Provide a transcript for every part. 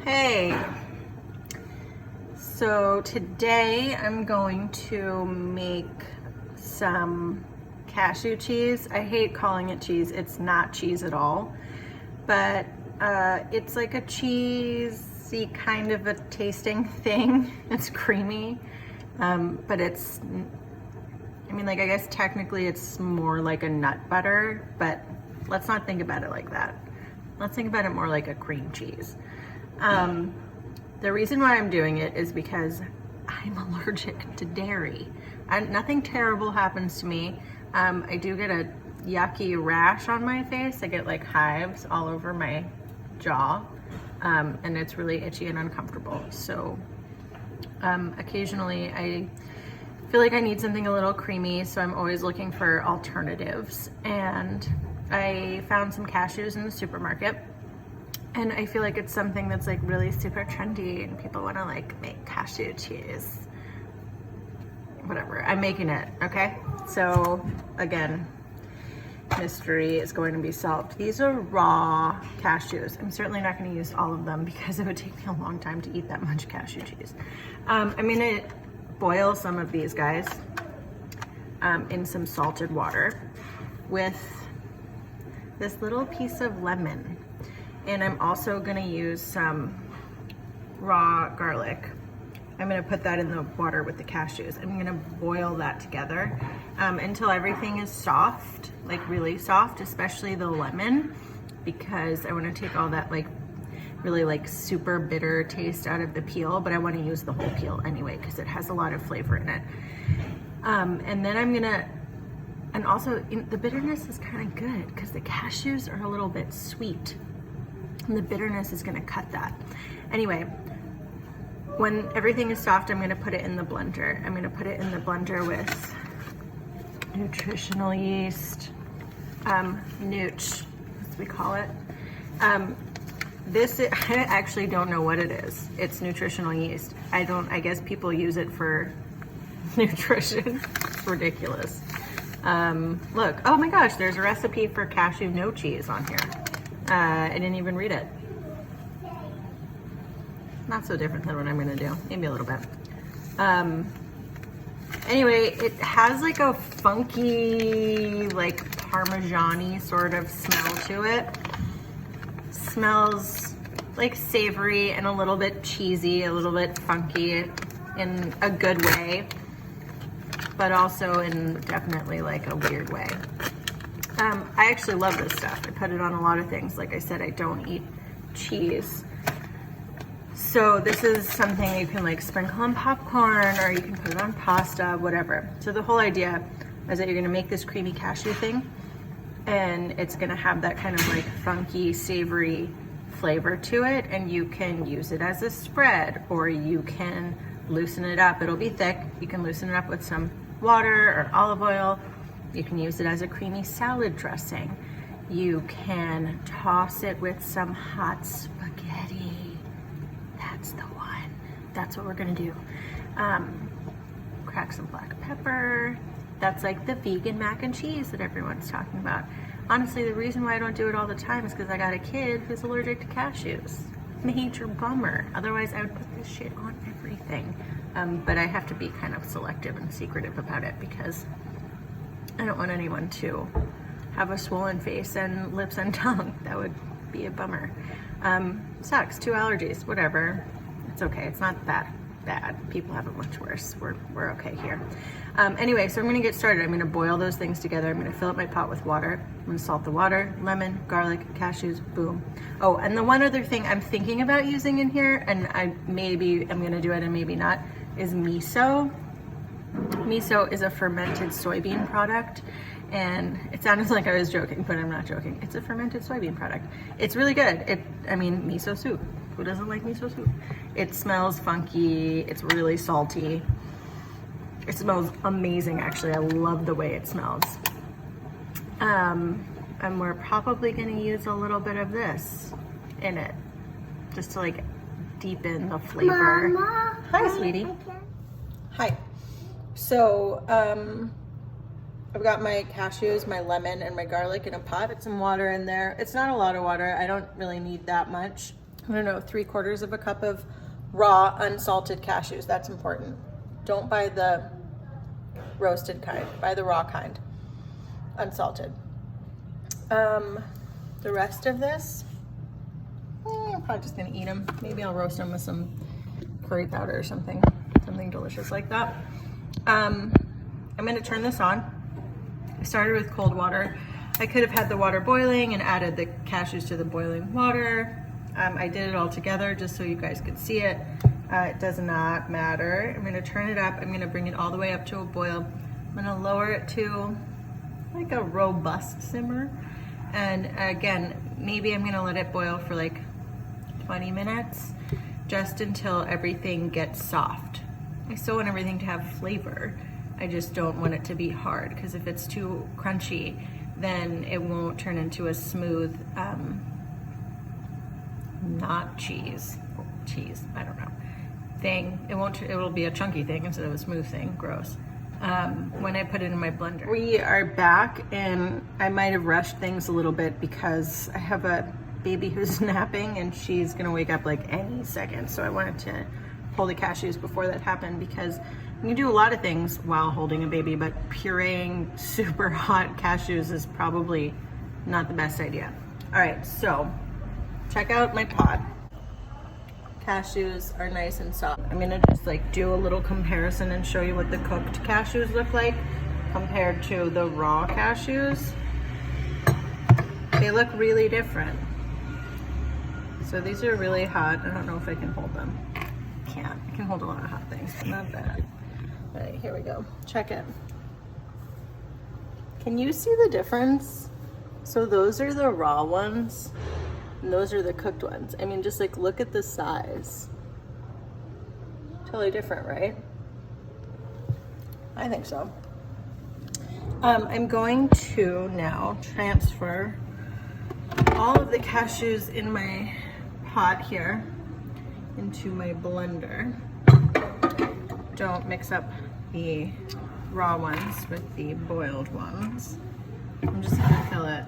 Hey, so today I'm going to make some cashew cheese. I hate calling it cheese. It's not cheese at all, but it's like a cheesy kind of a tasting thing. It's creamy, but it's, I guess technically it's more like a nut butter, but let's not think about it like that. Let's think about it more like a cream cheese. The reason why I'm doing it is because I'm allergic to dairy. Nothing terrible happens to me. I do get a yucky rash on my face. I get like hives all over my jaw, and it's really itchy and uncomfortable. So occasionally I feel like I need something a little creamy, so I'm always looking for alternatives. And I found some cashews in the supermarket. And I feel like it's something that's like really super trendy and people want to like make cashew cheese. Whatever, I'm making it, okay? So again, mystery is going to be solved. These are raw cashews. I'm certainly not going to use all of them because it would take me a long time to eat that much cashew cheese. I'm going to boil some of these guys in some salted water with this little piece of lemon. And I'm also gonna use some raw garlic. I'm gonna put that in the water with the cashews. I'm gonna boil that together until everything is soft, like really soft, especially the lemon, because I wanna take all that like really like super bitter taste out of the peel, but I wanna use the whole peel anyway, because it has a lot of flavor in it. And then I'm gonna, and also the bitterness is kind of good because the cashews are a little bit sweet. And the bitterness is gonna cut that. Anyway, when everything is soft, I'm gonna put it in the blender. I'm gonna put it in the blender with nutritional yeast, nooch, as we call it. I actually don't know what it is. It's nutritional yeast. I guess people use it for nutrition. It's ridiculous. Look, oh my gosh, there's a recipe for cashew no cheese on here. I didn't even read it. Not so different than what I'm gonna do, maybe a little bit. Anyway, it has like a funky, like Parmesan-y sort of smell to it. Smells like savory and a little bit cheesy, a little bit funky in a good way, but also in definitely like a weird way. I actually love this stuff. I put it on a lot of things. Like I said, I don't eat cheese. So this is something you can like sprinkle on popcorn, or you can put it on pasta, whatever. So the whole idea is that you're gonna make this creamy cashew thing, and it's gonna have that kind of like funky, savory flavor to it, and you can use it as a spread, or you can loosen it up. It'll be thick. You can loosen it up with some water or olive oil. You can use it as a creamy salad dressing. You can toss it with some hot spaghetti. That's the one. That's what we're gonna do. Crack some black pepper. That's like the vegan mac and cheese that everyone's talking about. Honestly, the reason why I don't do it all the time is because I got a kid who's allergic to cashews. Major bummer. Otherwise, I would put this shit on everything. But I have to be kind of selective and secretive about it because I don't want anyone to have a swollen face and lips and tongue. That would be a bummer. Sucks, 2 allergies, whatever. It's okay, it's not that bad. People have it much worse. We're okay here. Anyway, so I'm gonna get started. I'm gonna boil those things together. I'm gonna fill up my pot with water. I'm gonna salt the water, lemon, garlic, cashews, boom. Oh, and the one other thing I'm thinking about using in here, and I'm gonna do it and maybe not, is miso. Miso is a fermented soybean product, and it sounded like I was joking, but I'm not joking. It's a fermented soybean product. It's really good. Miso soup. Who doesn't like miso soup? It smells funky. It's really salty. It smells amazing, actually. I love the way it smells. And we're probably gonna use a little bit of this in it, just to like deepen the flavor. Mama, Hi, sweetie. Hi. So, I've got my cashews, my lemon, and my garlic in a pot. Put some water in there. It's not a lot of water. I don't really need that much. I don't know, 3/4 cup of raw unsalted cashews. That's important. Don't buy the roasted kind, buy the raw kind, unsalted. The rest of this, I'm probably just gonna eat them. Maybe I'll roast them with some curry powder or something delicious like that. I'm gonna turn this on. I started with cold water. I could have had the water boiling and added the cashews to the boiling water. I did it all together just so you guys could see it. It does not matter. I'm gonna turn it up. I'm gonna bring it all the way up to a boil. I'm gonna lower it to like a robust simmer. And again, maybe I'm gonna let it boil for like 20 minutes, just until everything gets soft. I still want everything to have flavor. I just don't want it to be hard, because if it's too crunchy, then it won't turn into a smooth, not cheese, I don't know, thing. It'll be a chunky thing instead of a smooth thing, gross. When I put it in my blender. We are back, and I might have rushed things a little bit because I have a baby who's napping and she's gonna wake up like any second. So I wanted to pull the cashews before that happened, because you can do a lot of things while holding a baby, but pureeing super hot cashews is probably not the best idea. All right, so check out my pot. Cashews are nice and soft. I'm gonna just like do a little comparison and show you what the cooked cashews look like compared to the raw cashews. They look really different. So these are really hot. I don't know if I can hold them. Can't. I can hold a lot of hot things, but not that. All right, here we go. Check it. Can you see the difference? So those are the raw ones, and those are the cooked ones. I mean, just like look at the size. Totally different, right? I think so. I'm going to now transfer all of the cashews in my pot here into my blender. Don't mix up the raw ones with the boiled ones. I'm just gonna fill it.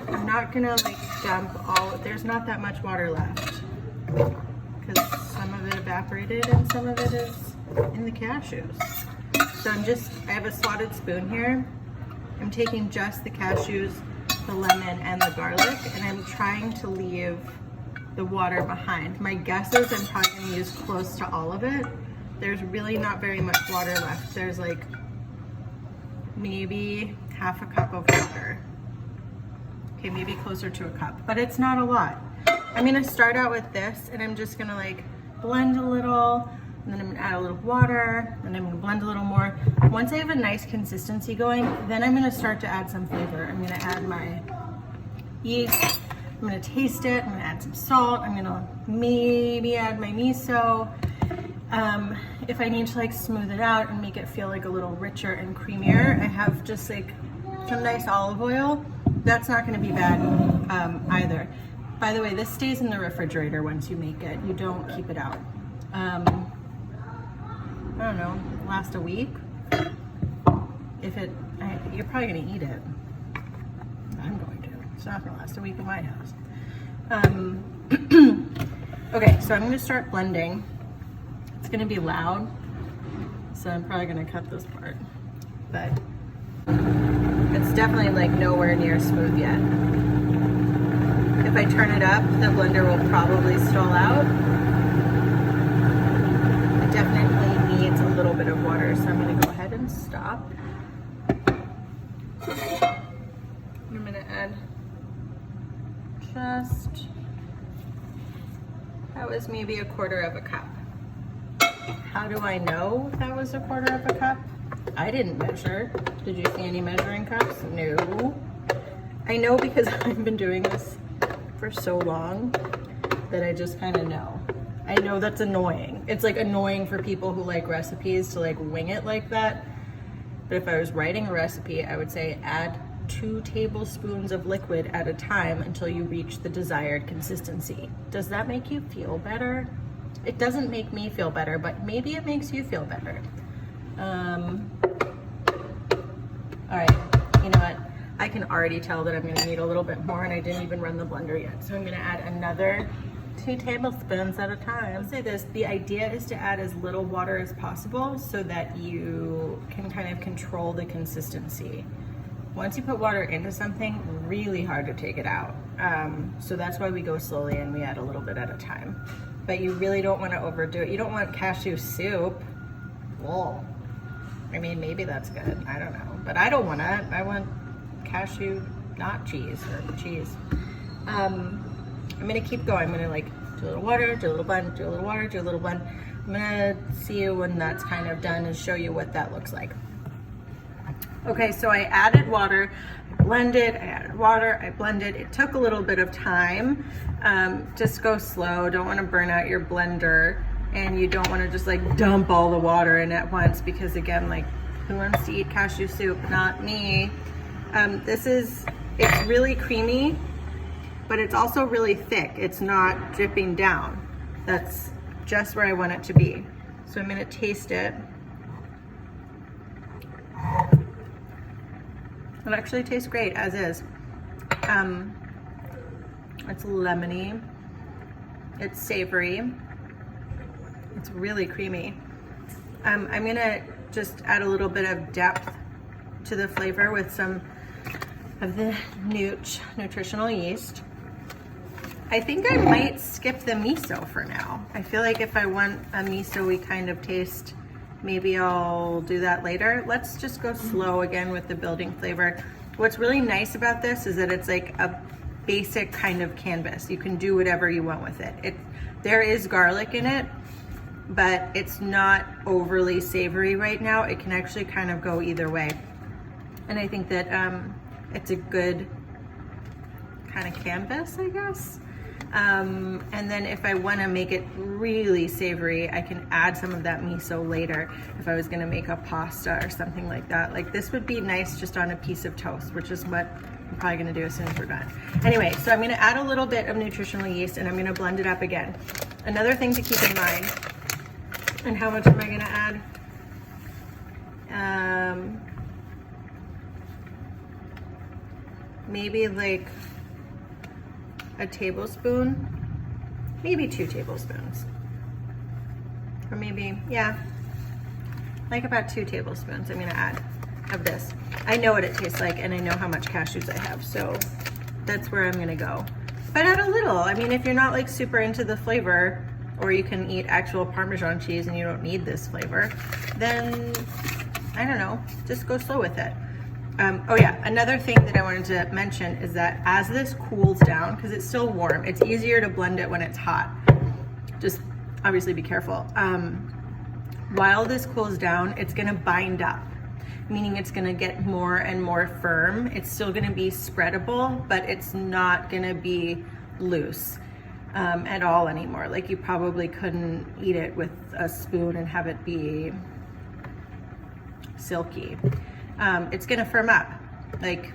I'm not gonna like dump all, there's not that much water left, because some of it evaporated and some of it is in the cashews. So I have a slotted spoon here. I'm taking just the cashews, the lemon, and the garlic, and I'm trying to leave the water behind. My guess is I'm probably gonna use close to all of it. There's really not very much water left. There's like maybe half a cup of water. Okay, maybe closer to a cup, but it's not a lot. I'm gonna start out with this, and I'm just gonna like blend a little, and then I'm gonna add a little water, and I'm gonna blend a little more. Once I have a nice consistency going, then I'm gonna start to add some flavor. I'm gonna add my yeast, I'm gonna taste it, I'm gonna add some salt, I'm gonna maybe add my miso. If I need to like smooth it out and make it feel like a little richer and creamier, I have just like some nice olive oil. That's not gonna be bad either. By the way, this stays in the refrigerator once you make it. You don't keep it out. I don't know, last a week? You're probably gonna eat it. I'm going to. It's not gonna last a week in my house. Okay, so I'm gonna start blending. It's gonna be loud, so I'm probably gonna cut this part, but it's definitely like nowhere near smooth yet. If I turn it up, the blender will probably stall out. It definitely needs a little bit of water, so I'm gonna go ahead and stop. I'm gonna add that was maybe 1/4 cup. How do I know that was 1/4 cup? I didn't measure. Did you see any measuring cups? No. I know because I've been doing this for so long that I just kind of know. I know that's annoying. It's like annoying for people who like recipes to like wing it like that. But if I was writing a recipe, I would say add 2 tablespoons of liquid at a time until you reach the desired consistency. Does that make you feel better? It doesn't make me feel better, but maybe it makes you feel better. All right, you know what? I can already tell that I'm gonna need a little bit more, and I didn't even run the blender yet. So I'm gonna add another 2 tablespoons at a time. I'll say this, the idea is to add as little water as possible so that you can kind of control the consistency. Once you put water into something, really hard to take it out. So that's why we go slowly and we add a little bit at a time. But you really don't want to overdo it. You don't want cashew soup. Whoa. I mean, maybe that's good. I don't know. But I don't want it. I want cashew, not cheese, or cheese. I'm gonna keep going. I'm gonna like do a little water, do a little blend, do a little water, do a little blend. I'm gonna see you when that's kind of done and show you what that looks like. Okay, so I added water, I blended, I added water, I blended. It took a little bit of time. Just go slow. Don't want to burn out your blender, and you don't want to just like dump all the water in at once, because again, like, who wants to eat cashew soup? Not me. It's really creamy, but it's also really thick. It's not dripping down. That's just where I want it to be. So I'm gonna taste it. It actually tastes great as is. It's lemony, it's savory, it's really creamy. I'm gonna just add a little bit of depth to the flavor with some of the nutritional yeast. I think I might skip the miso for now. I feel like if I want a miso-y kind of taste, maybe I'll do that later. Let's just go slow again with the building flavor. What's really nice about this is that it's like a basic kind of canvas. You can do whatever you want with it. There is garlic in it, but it's not overly savory right now. It can actually kind of go either way. And I think that it's a good kind of canvas, I guess. And then if I want to make it really savory, I can add some of that miso later if I was going to make a pasta or something like that. Like, this would be nice just on a piece of toast, which is what I'm probably going to do as soon as we're done. Anyway, so I'm going to add a little bit of nutritional yeast, and I'm going to blend it up again. Another thing to keep in mind, and how much am I going to add? Maybe like a tablespoon, maybe 2 tablespoons, or maybe, yeah, like about 2 tablespoons I'm gonna add of this. I know what it tastes like, and I know how much cashews I have, so that's where I'm gonna go. But add a little. I mean, if you're not like super into the flavor, or you can eat actual Parmesan cheese and you don't need this flavor, then I don't know, just go slow with it. Oh yeah, another thing that I wanted to mention is that as this cools down, because it's still warm, it's easier to blend it when it's hot. Just obviously be careful. While this cools down, it's gonna bind up, meaning it's gonna get more and more firm. It's still gonna be spreadable, but it's not gonna be loose at all anymore. Like, you probably couldn't eat it with a spoon and have it be silky. It's gonna firm up, like,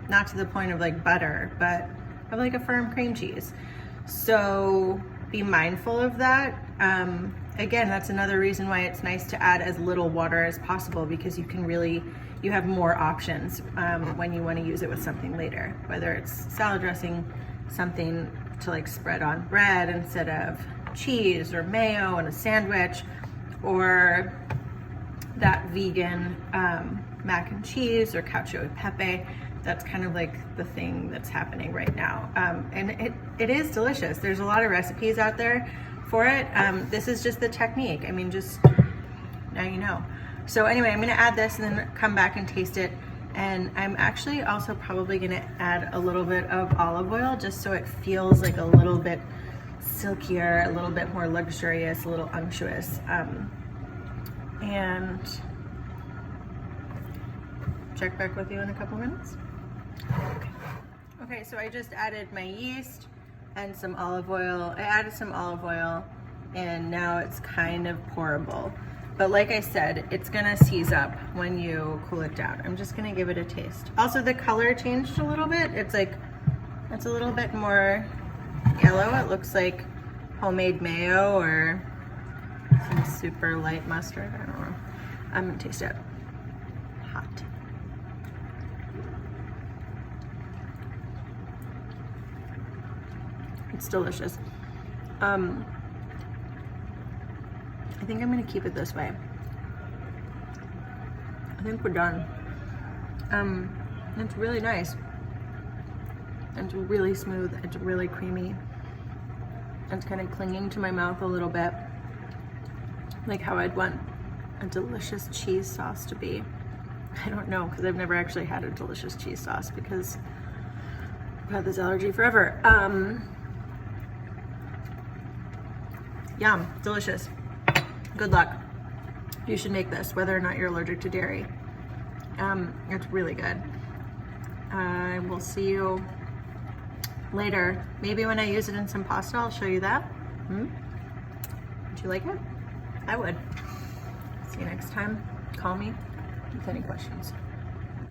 not to the point of like butter, but of like a firm cream cheese. So be mindful of that. Again, that's another reason why it's nice to add as little water as possible, because you have more options when you want to use it with something later, whether it's salad dressing, something to like spread on bread instead of cheese or mayo in a sandwich, or that vegan mac and cheese or cacio e pepe. That's kind of like the thing that's happening right now. And it is delicious. There's a lot of recipes out there for it. This is just the technique. I mean, just now you know. So anyway, I'm gonna add this and then come back and taste it. And I'm actually also probably gonna add a little bit of olive oil, just so it feels like a little bit silkier, a little bit more luxurious, a little unctuous. And check back with you in a couple minutes. Okay, so I just added my yeast and some olive oil. I added some olive oil, and now it's kind of pourable. But like I said, it's gonna seize up when you cool it down. I'm just gonna give it a taste. Also, the color changed a little bit. It's a little bit more yellow. It looks like homemade mayo or some super light mustard. I don't know. I'm gonna taste it. Hot. It's delicious. I think I'm gonna keep it this way. I think we're done. It's really nice. It's really smooth. It's really creamy. It's kind of clinging to my mouth a little bit, like how I'd want a delicious cheese sauce to be. I don't know, because I've never actually had a delicious cheese sauce because I've had this allergy forever. Yum, delicious. Good luck. You should make this, whether or not you're allergic to dairy. It's really good. I will see you later. Maybe when I use it in some pasta, I'll show you that. Would you like it? I would. See you next time. Call me with any questions.